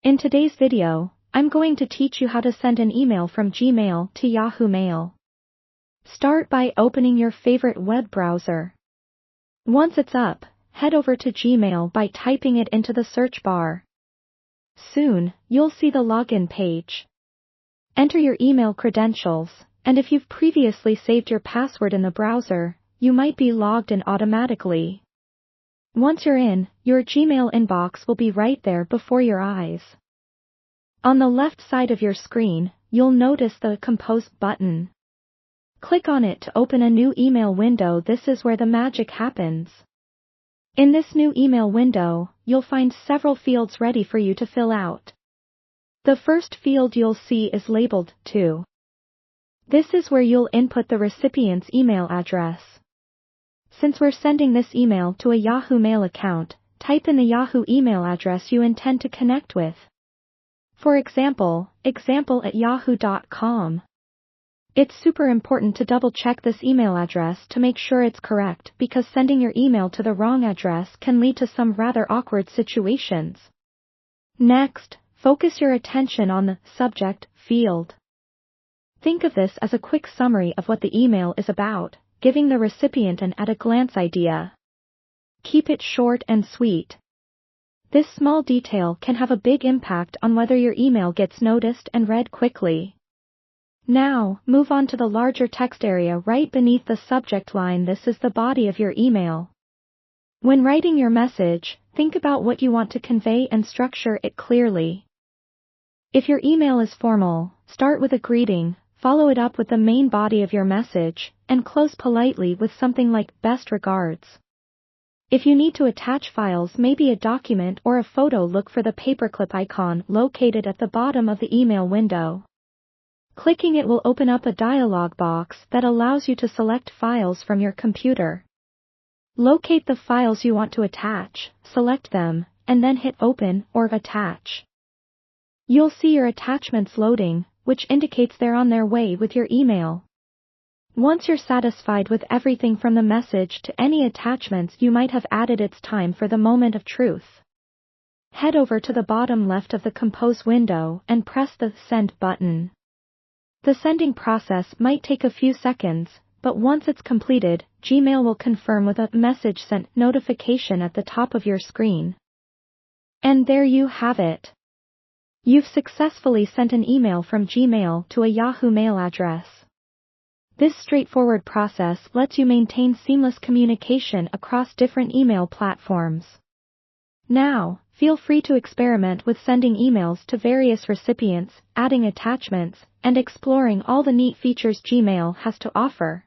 In today's video, I'm going to teach you how to send an email from Gmail to Yahoo Mail. Start by opening your favorite web browser. Once it's up, head over to Gmail by typing it into the search bar. Soon, you'll see the login page. Enter your email credentials, and if you've previously saved your password in the browser, you might be logged in automatically. Once you're in, your Gmail inbox will be right there before your eyes. On the left side of your screen, you'll notice the Compose button. Click on it to open a new email window. This is where the magic happens. In this new email window, you'll find several fields ready for you to fill out. The first field you'll see is labeled To. This is where you'll input the recipient's email address. Since we're sending this email to a Yahoo Mail account, type in the Yahoo email address you intend to connect with. For example, example@yahoo.com. It's super important to double-check this email address to make sure it's correct, because sending your email to the wrong address can lead to some rather awkward situations. Next, focus your attention on the subject field. Think of this as a quick summary of what the email is about, giving the recipient an at-a-glance idea. Keep it short and sweet. This small detail can have a big impact on whether your email gets noticed and read quickly. Now, move on to the larger text area right beneath the subject line. This is the body of your email. When writing your message, think about what you want to convey and structure it clearly. If your email is formal, start with a greeting, follow it up with the main body of your message, and close politely with something like "Best regards." If you need to attach files, maybe a document or a photo, look for the paperclip icon located at the bottom of the email window. Clicking it will open up a dialog box that allows you to select files from your computer. Locate the files you want to attach, select them, and then hit Open or Attach. You'll see your attachments loading, which indicates they're on their way with your email. Once you're satisfied with everything from the message to any attachments you might have added, it's time for the moment of truth. Head over to the bottom left of the Compose window and press the Send button. The sending process might take a few seconds, but once it's completed, Gmail will confirm with a Message Sent notification at the top of your screen. And there you have it. You've successfully sent an email from Gmail to a Yahoo Mail address. This straightforward process lets you maintain seamless communication across different email platforms. Now, feel free to experiment with sending emails to various recipients, adding attachments, and exploring all the neat features Gmail has to offer.